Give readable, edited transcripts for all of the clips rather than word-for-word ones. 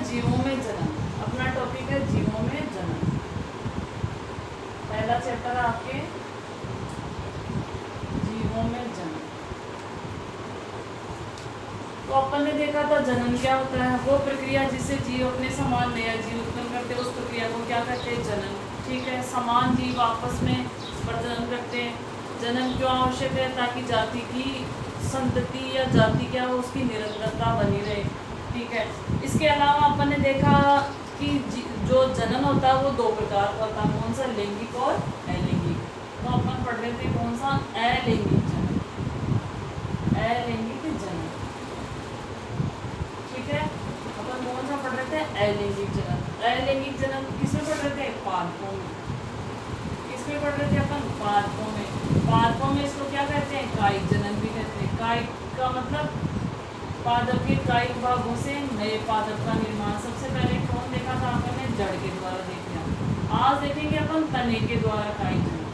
जीवों में जन्म। अपना टॉपिक है जीवों में जन्म। पहला चैप्टर है आपके जीवों में जन्म। तो अपन ने देखा था जन्म क्या होता है, वो प्रक्रिया जिससे जीव अपने समान नया जीव उत्पन्न करते हैं, उस प्रक्रिया को क्या कहते हैं, जन्म। ठीक है, समान जीव आपस में प्रजनन करते हैं। जन्म क्यों आवश्यक है, ताकि जाति की संतति या जाति क्या हो उसकी निरंतरता बनी रहे। ठीक है, इसके अलावा अपन ने देखा कि जो जनन होता है वो दो प्रकार का होता है, कौन सा, लैंगिक और अलैंगिक। तो अपन पढ़ रहे थे कौन सा, अलैंगिक जनन, अलैंगिक जनन। ठीक है, अपन कौन सा पढ़ रहे थे, अलैंगिक जनन। अलैंगिक जनन किसमें पढ़ रहे थे, पादपों में। किसमें पढ़ रहे थे अपन, पादपों में। पादपों में इसको क्या कहते हैं, कायिक जनन भी कहते हैं। कायिक का मतलब पादप के कायिक भागों से नए पादप का निर्माण। सबसे पहले कौन देखा था आपने, जड़ के द्वारा देख लिया। आज देखेंगे अपन तने के द्वारा कायिक जनन।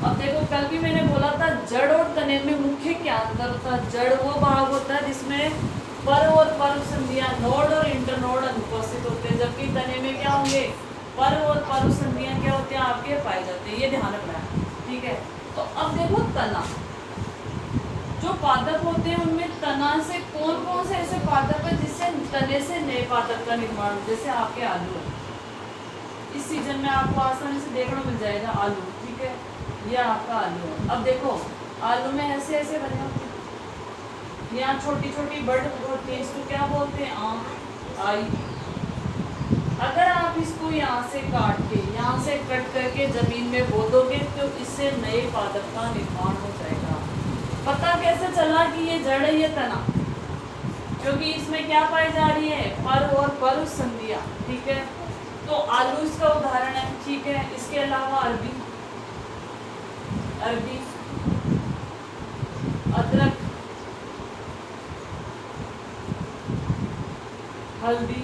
अब देखो, कल भी मैंने बोला था जड़ और तने में मुख्य क्या अंतर होता है। जड़ वो भाग होता है जिसमें पर और पर्व संधियां, नोड और इंटरनोड अनुपस्थित होते हैं, जबकि तने में क्या होंगे, पर और पर्व संधियां क्या होते हैं, आपके पाए जाते हैं। ये ध्यान रखना है। ठीक है, तो अब देखो तना, जो पादप होते हैं उनमें तना से कौन कौन से ऐसे पादप है जिससे तने से नए पादप का निर्माण, जैसे आपके आलू है। इस सीजन में आपको आसानी से देखने मिल जाएगा आलू। ठीक है, ये आपका आलू है। अब देखो आलू में ऐसे ऐसे बने होते हैं, यहाँ छोटी छोटी बर्ड होती है, इसको क्या बोलते हैं, आंख, आई। अगर आप इसको यहाँ से काट के, यहाँ से कट करके जमीन में बो दोगे तो इससे नए पादप का निर्माण हो जाएगा। पता कैसे चला कि ये जड़ है, ये तना, क्योंकि इसमें क्या पाई जा रही है, पर और पर्व संधियां। ठीक है, तो आलू इसका उदाहरण है। ठीक है, इसके अलावा अरबी, अरबी, अदरक, हल्दी,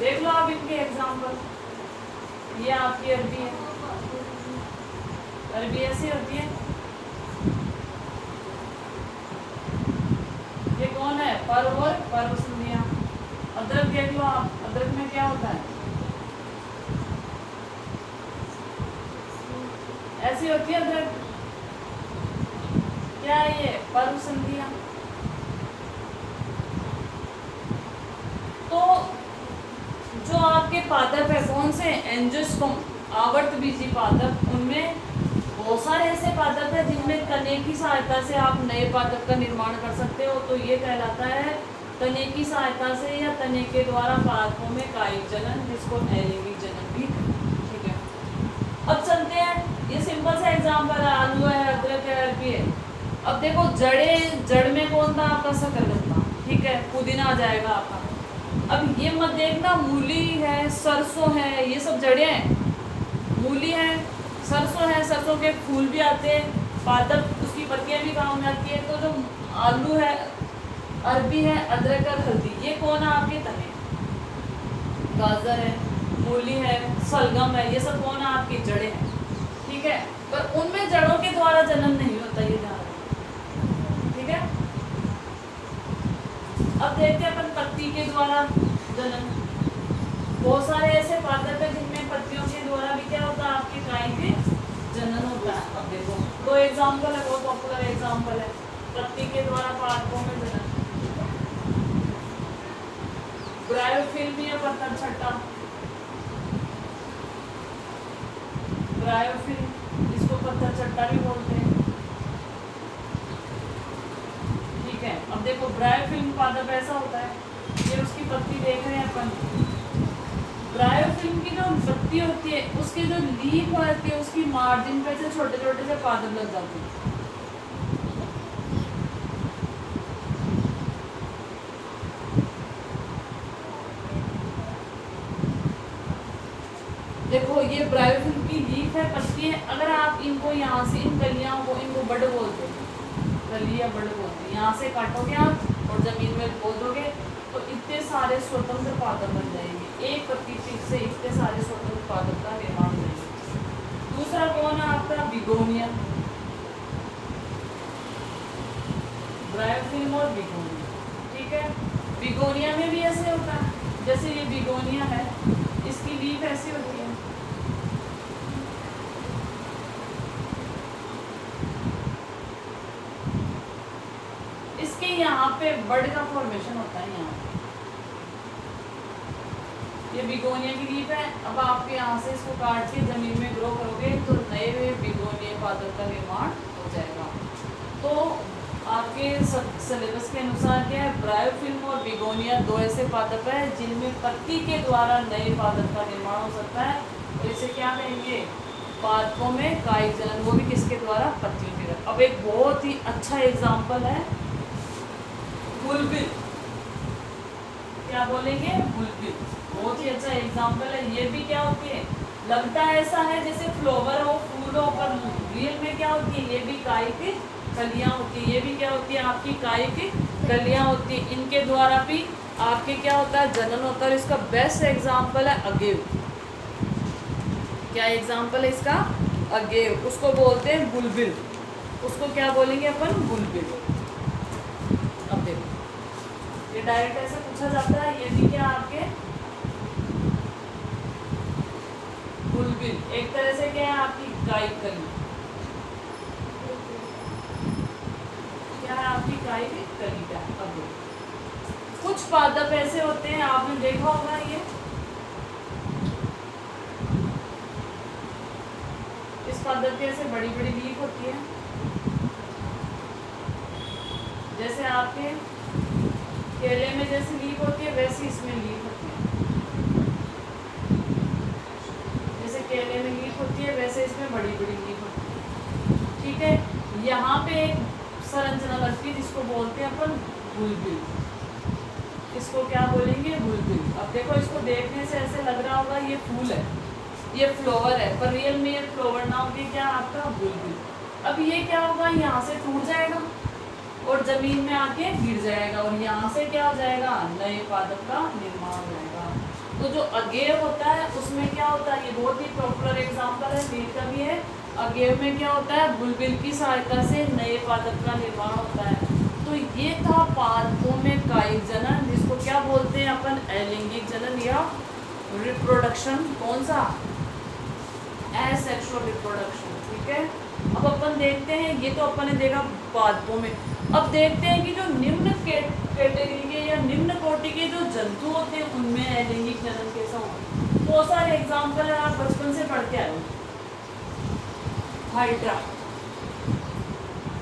देख लो आप इनके एग्जाम्पल। ये आपकी अरबी है, अरबी ऐसी होती है। ये कौन है, पर और पर्व संधियां। अदरक देख लो आप, अदरक में क्या होता है, ऐसी होती है अदरक। क्या है ये, पर्व संधियां। तो जो आपके पादप है कौन से, एंजियोस्पर्म, आवर्त बीजी पादप, उनमें बहुत सारे ऐसे पादप है जिनमें तने की सहायता से आप नए पादप का निर्माण कर सकते हो। तो ये कहलाता है तने की सहायता से या तने के द्वारा पादपों में कायिक जनन, जिसको अलैंगिक जनन भी। ठीक है, अब चलते हैं, ये सिंपल सा एग्जांपल है, आलू है, अदरक है, अरबी है। अब देखो जड़ में कौन था आपका, शकरकंद। ठीक है, पुदीना आ जाएगा आपका। अब ये मत देखना, मूली है, सरसों है, ये सब जड़ें हैं। मूली है, सरसों है, सरसों के फूल भी आते हैं, पादप उसकी पत्तियां भी काम में आती है। तो जो आलू है, अरबी है, अदरक और हल्दी, ये कौन है आपके तने। गाजर है, मूली है, सलगम है, ये सब कौन है आपकी जड़ें हैं। ठीक है, पर उनमें जड़ों के द्वारा जन्म नहीं होता, ये ध्यान रखना। ठीक है, अब देखते हैं अपन पत्ती के द्वारा जन्म। बहुत सारे ऐसे पादप है जिनमें पत्तियों के द्वारा भी क्या होता है, आपके कायिक जनन होता है। अब देखो दो एग्जाम्पल है, बहुत पॉपुलर एग्जाम्पल है, पत्ती के द्वारा पादपों में जनन। ब्रायोफिल्म या पत्थर छट्टा, ब्रायोफिल्म, इसको पत्थर छट्टा भी बोलते हैं। ठीक है, अब देखो ब्रायोफिल्म पादप ऐसा होता है, ये उसकी पत्ती देख रहे हैं अपन। ब्रायोफिल्म की जो पत्ती होती है, उसके जो लीफ होती है, उसकी मार्जिन पे से छोटे छोटे से पादप लग जाते हैं। देखो ये ब्रायोफिल्म की लीफ है, पत्ती है। अगर आप इनको यहाँ से, इन कलियों को, इनको बड बोलते हैं, कली या बड बोलते हैं, यहाँ से काटोगे आप और जमीन में बो दोगे तो इतने सारे स्वतंत्र पादप बन जाएंगे। एक पत्ती से इतने सारे स्वतंत्र पादप का निर्माण हो जाएगा। दूसरा कौन है आपका, बिगोनिया, ब्रायोफिल्म और बिगोनिया। ठीक है, बिगोनिया में भी ऐसे होता है, जैसे ये बिगोनिया है, इसकी लीफ ऐसी होती है। इसके यहाँ पे बड का फॉर्मेशन होता है। यहाँ ये बिगोनिया की लीफ है। अब आप यहाँ से इसको काट के जमीन में ग्रो करोगे तो नए बिगोनिया पादप का निर्माण हो जाएगा। तो आपके सिलेबस के अनुसार क्या है, ब्रायोफिल्म और बिगोनिया दो ऐसे पादप है जिनमें पत्ती के द्वारा नए पादप का निर्माण हो सकता है। तो इसे क्या कहेंगे, पादपों में कायिक जनन, वो भी किसके द्वारा, पत्तियों के द्वारा। अब एक बहुत ही अच्छा एग्जाम्पल है बुलबिल। क्या बोलेंगे, बुलबिल, बहुत ही अच्छा एग्जाम्पल है। ये भी क्या होती है, लगता है ऐसा है जैसे फ्लावर हो, फूल हो, पर रियल में क्या होती है, ये भी कायिक कलियां होती है। ये भी क्या होती है, आपकी कायिक कलियां होती है। इनके द्वारा भी आपके क्या होता है, जनन होता है। और इसका बेस्ट एग्जाम्पल है अगेव। क्या एग्जाम्पल है इसका, अगेव। उसको बोलते हैं बुलबिल, उसको क्या बोलेंगे अपन, बुलबिल। अब देखो ये डायरेक्ट ऐसे पूछा जाता है, ये भी क्या आपके बुलबिल, एक तरह से क्या है आपकी कायिक कली, क्या है आपकी कायिक कली का। अब कुछ पादप ऐसे होते हैं, आपने देखा होगा, ये इस पादप के ऐसे बड़ी बड़ी लीफ होती है, जैसे आपके केले में जैसी लीफ होती है वैसी इसमें लीफ होती है। जैसे केले में लीफ होती है वैसे इसमें बड़ी बड़ी लीफ होती है। ठीक है, यहाँ पे एक संरचना लगती है जिसको बोलते हैं अपन बुलबिल। इसको क्या बोलेंगे, बुलबिल। अब देखो इसको देखने से ऐसे लग रहा होगा ये फूल है, ये फ्लावर है, पर रियल में ये फ्लावर ना होगी क्या आपका, बुलबिल। अब ये क्या होगा, यहाँ से टूट जाएगा और जमीन में आके गिर जाएगा और यहाँ से क्या हो जाएगा, नए पादप का निर्माण हो जाएगा। तो जो अगेव होता है उसमें क्या होता है, ये बहुत ही पॉपुलर एग्जांपल है, नीट का भी है। अगेव में क्या होता है, बुलबिल की सहायता से नए पादप का निर्माण होता है। तो ये था पादपों में कायिक जनन, जिसको क्या बोलते हैं अपन, अलैंगिक जनन या रिप्रोडक्शन। कौन सा, एसेक्सुअल रिप्रोडक्शन। ठीक है, अब अपन देखते हैं, ये तो अपन ने देखा पादपों में। अब देखते हैं कि जो निम्न कैटेगरी के या निम्न कोटि के जो जंतु होते हैं उनमें अलैंगिक जनन कैसा होगा। बहुत सारे एग्जाम्पल है, आप बचपन से पढ़ के आए हो। Hydra,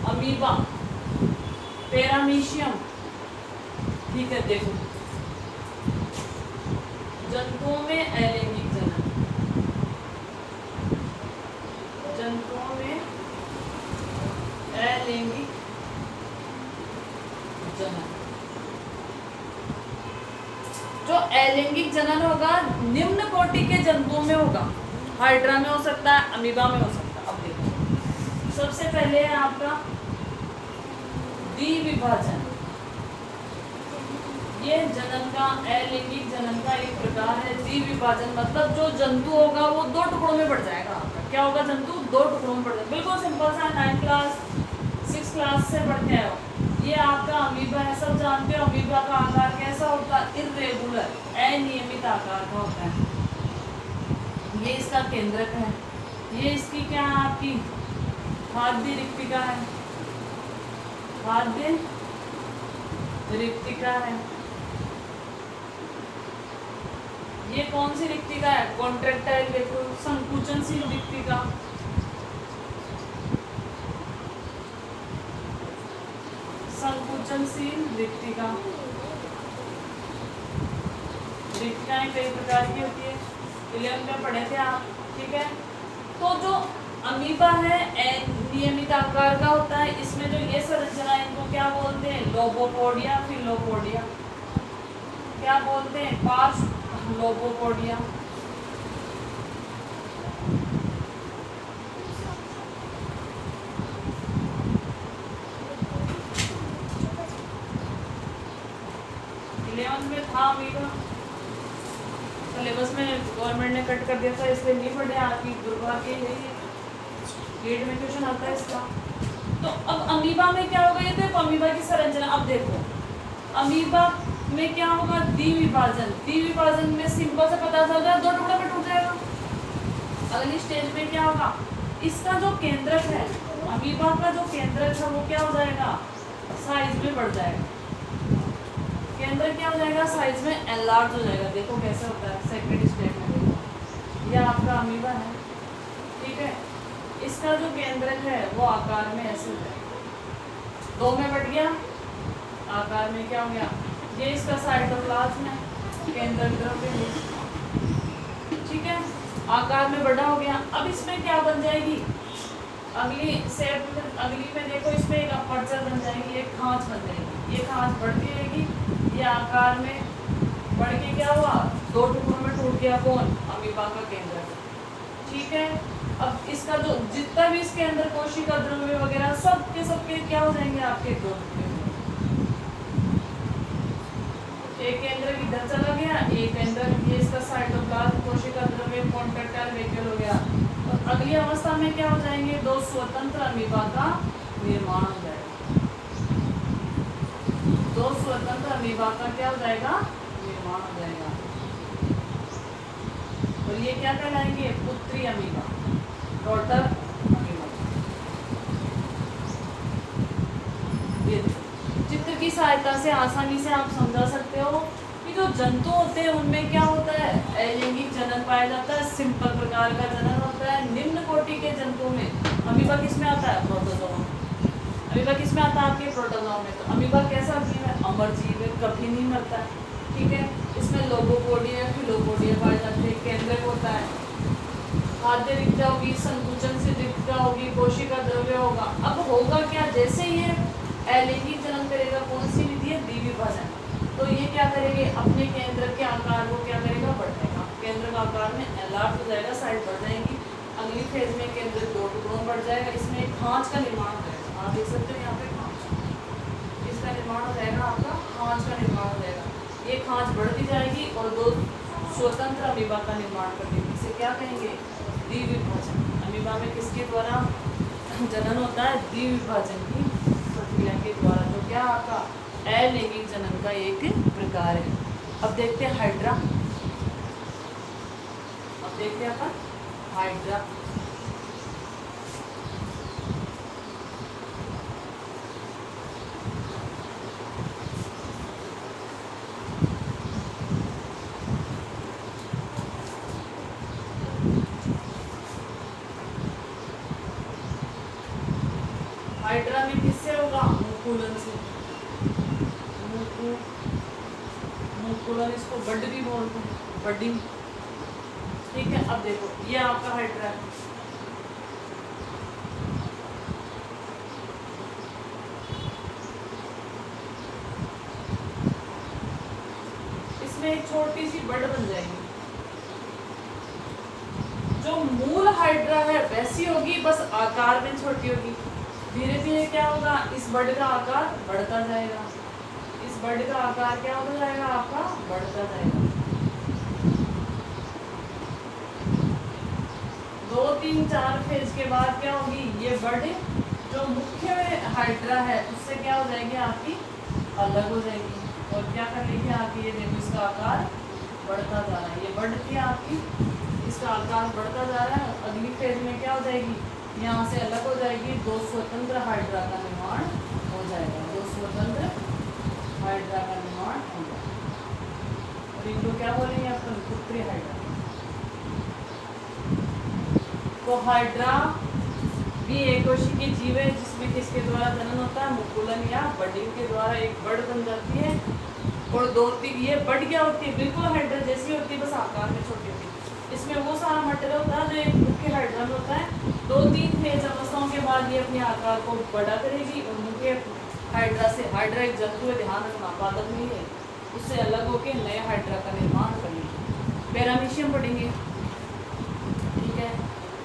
amoeba, paramecium. ठीक है, देखो जंतुओं में अलैंगिक जनन, जंतुओं में अलैंगिक जनन। जो अलैंगिक जनन होगा निम्न कोटि के जंतुओं में होगा, हाइड्रा में हो सकता है, अमीबा में हो सकता है। अब देखो सबसे पहले है आपका द्विविभाजन। ये जनन का, अलैंगिक जनन का एक प्रकार है द्विविभाजन। मतलब जो जंतु होगा वो दो टुकड़ों में बढ़ जाएगा आपका। क्या होगा, जंतु दो टुकड़ों में बढ़ जाएगा। बिल्कुल सिंपल सा, 9th क्लास 6th क्लास से पढ़ते हैं। ये आपका अमीबा है, सब जानते हो अमीबा का आकार कैसा होता है, इर्रेगुलर, अनियमित आकार का होता है। ये इसका केंद्रक है, ये इसकी क्या है आपकी खाद्य रिक्तिका है, खाद्य रिक्तिका है। ये कौन सी रिक्तिका है, कॉन्ट्रैक्टाइल, देखो संकुचनशील रिक्तिका। संकुचनशील रिक्तिका, रिक्तिकाएं कई प्रकार की होती है, 11th में पढ़े थे आप। ठीक है, तो जो अमीबा है अनियमित आकार का होता है। इसमें जो ये संरचना है इनको क्या बोलते हैं, लोबोपोडिया, फिलोपोडिया। क्या बोलते हैं, पार्श्व लोबोपोडिया। में था अमीबा, सिलेबस में गवर्नमेंट ने कट कर दिया था इसलिए नहीं पढ़े। आपकी दुर्भाग्य यही है, गेट में क्वेश्चन आता है इसका। तो अब अमीबा में क्या होगा, ये देखो अमीबा की संरचना। अब देखो अमीबा में क्या होगा, द्विविभाजन। द्विविभाजन में सिंपल से पता चल रहा है 2 टुकड़ों में टूट जाएगा। अगली स्टेज में क्या होगा, इसका जो केंद्रक है, अमीबा का जो केंद्रक है वो क्या हो जाएगा, साइज में बढ़ जाएगा। केंद्र क्या हो जाएगा, साइज में एनलार्ज हो जाएगा। देखो कैसे होता है सेकंड स्टेप में। देखो ये आपका अमीबा है, ठीक है, इसका जो केंद्रक है वो आकार में ऐसे हो जाएगा, 2 में बढ़ गया, आकार में क्या हो गया, ये इसका साइटोप्लाज्म है, केंद्र द्रव्य, ठीक है, आकार में बड़ा हो गया। अब इसमें क्या बन जाएगी, अगली में देखो इसमें एक अपर्चर बन जाएगी, एक खांच बन जाएगी। ये खांच बढ़ती रहेगी, ये आकार में बढ़ के क्या हुआ, 2 टुकड़ों में टूट गया। कौन, अमीबा का केंद्र, ठीक है। अब इसका जो जितना भी इसके अंदर कोशिका द्रव्य वगैरह सबके क्या हो जाएंगे आपके 2 टुकड़े। एक केंद्र इधर चला गया, एक केंद्र ये इसका साइटोप्लाज्म कोशिका द्रव्य कॉन्ट्रैक्टाइल वेहिकल हो गया। और अगली अवस्था में क्या हो जाएंगे, 2 स्वतंत्र अमीबा का निर्माण हो जाएगा। 2 स्वतंत्र अमीबा का क्या हो जाएगा, निर्माण हो जाएगा। और ये क्या कहलाएंगे, पुत्री अमीबा, डॉटर अमीबा। ये चित्र की सहायता से आसानी से आप समझा सकते हो कि जो जंतु होते हैं उनमें क्या होता है, अलैंगिक जनन पाया जाता है, सिंपल प्रकार का जनन होता है। निम्न कोटि के जंतुओं में अमीबा किस में आता है, प्रोटोजोआ। अमीबा किस में आता है, आपके प्रोटोजोआ में। तो अमीबा कैसा जीव है, अमर जीव है, कभी नहीं मरता है, ठीक है। इसमें लोगोपोडिया, फिलोपोडिया पाए जाते हैं, केंद्रक होता है, खाद्य रिक्ता होगी, संकुचन से रिक्ता होगी, कोशिका द्रव्य होगा। अब होगा क्या, जैसे ये अलैंगिक जनन करेगा, कौन सी विधि है, द्विविभाजन, तो ये क्या करेंगे, अपने केंद्र के आकार को क्या करेगा, बढ़ाएगा। केंद्र का आकार में एनलार्ज हो जाएगा, साइड बढ़ जाएगी। अगली फेज में केंद्र 2 टुकड़ों में बढ़ जाएगा। इसमें एक खांच का निर्माण हो जाएगा, आप देख सकते हो यहाँ पे खांच, इसका निर्माण हो जाएगा, आपका खांच का निर्माण हो जाएगा। ये खांच बढ़ती जाएगी और 2 स्वतंत्र अमीबा का निर्माण कर देगी। इसे क्या कहेंगे, द्विविभाजन। अमीबा में किसके द्वारा जनन होता है, द्विविभाजन की प्रक्रिया के द्वारा, जो क्या आपका अलैंगिक जनन का एक प्रकार है। अब देखते हैं हाइड्रा। अब देखते हैं अपन हाइड्रा। हाइड्रा में किससे होगा, मुकुलन से। मुकुलन, इसको बड भी बोलते हैं, बडिंग, ठीक है। अब देखो ये आपका हाइड्रा है, इसमें एक छोटी सी बड बन जाएगी। जो मूल हाइड्रा है वैसी होगी, बस आकार में छोटी होगी। धीरे धीरे क्या होगा, इस बड का आकार बढ़ता जाएगा, इस बड का आकार क्या होता जाएगा, आपका बढ़ता जाएगा। 2, 3, 4 फेज के बाद क्या होगी, ये बड जो मुख्य हाइड्रा है उससे क्या हो जाएगी, आपकी अलग हो जाएगी। और क्या कर लेगी आपकी, ये देखो इसका आकार बढ़ता जा रहा है, ये बड थी आपकी, इसका आकार बढ़ता जा रहा है। अगली फेज में क्या हो जाएगी, यहाँ से अलग हो जाएगी, 2 स्वतंत्र हाइड्रा का निर्माण हो जाएगा। 2 स्वतंत्र हाइड्रा का निर्माण हो जाएगा। और इनको क्या बोलेंगे अपन, पुत्री हाइड्रा। तो हाइड्रा भी एक कोशिकीय जीव है, जिसमें किसके द्वारा जनन होता है, मुकुलन या बडिंग के द्वारा एक बड बन जाती है। और 2, 3 ये बड क्या होती है, बिल्कुल हाइड्रा जैसी होती है, बस आकार में छोटी होती है। इसमें वो सारा मटेरियल होता है जो एक मुख्य हाइड्रा में होता है। 2, 3 फेज अवस्थाओं के बाद ये अपने आकार को बड़ा करेगी और मुख्य हाइड्रा से, हाइड्रा एक जंतु है, ध्यान रखना, पादप नहीं है, उससे अलग होकर नए हाइड्रा का निर्माण करेंगे। पैरामीशियम पढ़ेंगे, ठीक है।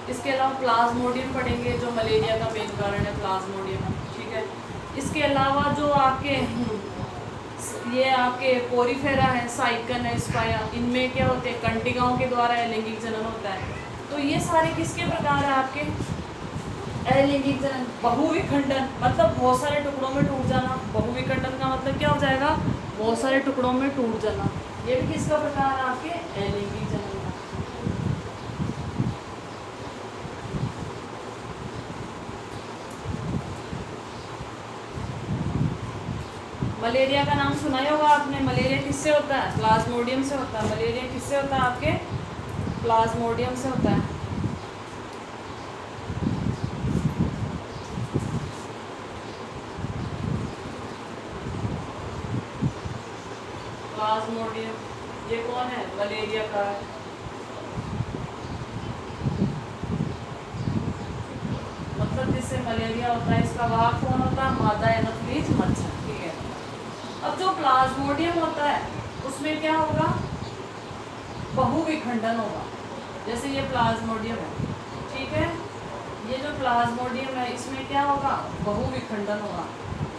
इसके अलावा प्लाज्मोडियम पढ़ेंगे, जो मलेरिया का मेन कारण है, प्लाज्मोडियम, ठीक है। इसके अलावा जो आपके ये आपके पोरीफेरा है, साइकन है, स्पाया, इनमें क्या होते हैं, कंटिकाओं के द्वारा अलैंगिक जनन होता है। तो ये सारे किसके प्रकार है, आपके अलैंगिक जनन। बहुविखंडन मतलब बहुत सारे टुकड़ों में टूट जाना, बहुविखंडन का मतलब क्या हो जाएगा, बहुत सारे टुकड़ों में टूट जाना। ये भी किसका प्रकार है आपके एलिंगी जनन का। मलेरिया का नाम सुना ही होगा आपने। मलेरिया किससे होता है? प्लाज्मोडियम से होता है। मलेरिया किससे होता है आपके? प्लाज्मोडियम से होता है। प्लाज्मोडियम ये कौन है? मलेरिया का है। मतलब जिससे मलेरिया होता है, इसका वाहक कौन होता है? मादा एनोफ्लीज मच्छर। ठीक है। अब जो प्लाज्मोडियम होता है उसमें क्या होगा? बहुविखंडन होगा। जैसे ये प्लाज्मोडियम है, ठीक है, ये जो प्लाज्मोडियम है इसमें क्या होगा? बहुविखंडन होगा।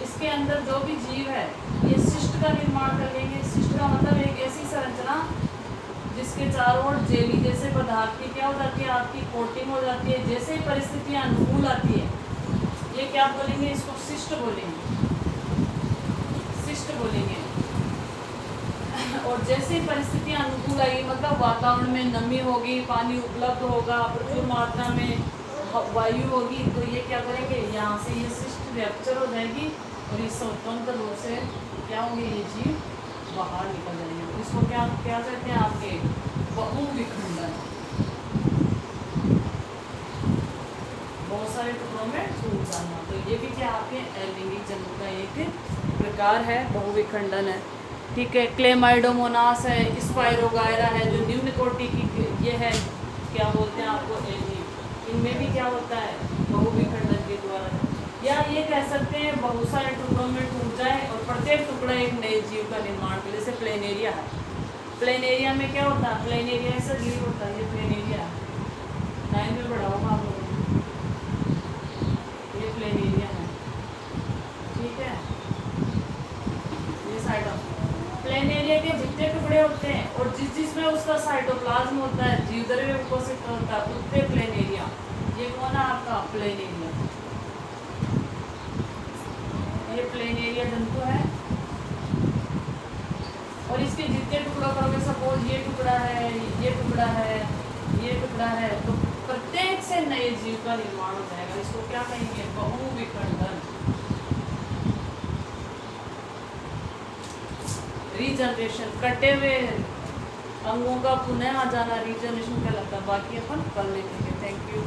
इसके अंदर जो भी जीव है ये सिस्ट का निर्माण कर लेंगे। सिस्ट का मतलब एक ऐसी संरचना जिसके चारों ओर जेली जैसे पदार्थ की क्या हो जाती है? आपकी कोटिंग हो जाती है। जैसे ही परिस्थितियां अनुकूल आती है, ये क्या बोलेंगे? इसको सिस्ट बोलेंगे। सिस्ट बोलेंगे। और जैसे ही परिस्थितियां अनुकूल आएगी, मतलब वातावरण में नमी होगी, पानी उपलब्ध होगा, प्रचुर मात्रा में वायु होगी, तो ये क्या करेंगे? यहाँ से ये सिस्ट रैप्चर हो जाएगी और ये स्वतंत्र रूप से क्या होंगे? ये जीव बाहर निकल जाएंगे। इसको क्या क्या कहते हैं? आपके बहुविखंडन। बहुत सारे टुकड़ों में टूट जाना। तो ये भी क्या आपके एलिंगी जंतु का एक प्रकार है, बहुविखंडन है। ठीक है। क्लेमाइडोमोनास है, स्पाइरोगायरा है, जो निम्न कोटि की ये है, क्या बोलते हैं आपको? एलिंगी। इनमें भी क्या होता है? बहुविखंडन के द्वारा। या ये कह सकते हैं बहुत सारे टुकड़ों में टूट जाए और प्रत्येक टुकड़ा एक नए जीव का निर्माण करे। जैसे प्लेनेरिया है। प्लेनेरिया में क्या होता है? प्लेनेरिया ऐसा जीव होता है, ये प्लेनेरिया है। 9 में पढ़ा होगा आप लोगों ने। ये प्लेनेरिया है, ठीक है। ये साइटोप्लाज्म। प्लेनेरिया के जितने टुकड़े होते हैं और जिसमें उसका साइटोप्लाज्म होता है, जीवदर में उपस्थित होता है, उतने प्लेनेरिया। ये कौन है आपका? प्लेनेरिया। ये प्लेनेरिया जंतु है और इसके जितने टुकड़ों करोगे, सपोज ये टुकड़ा है, ये टुकड़ा है, ये टुकड़ा है, तो प्रत्येक से नए जीव का निर्माण हो जाएगा। इसको क्या कहेंगे? बहुविखंडन। रीजनरेशन, कटे हुए अंगों का पुनः आ जाना रीजनरेशन कहलाता है। बाकी अपन कल देखेंगे। Thank you.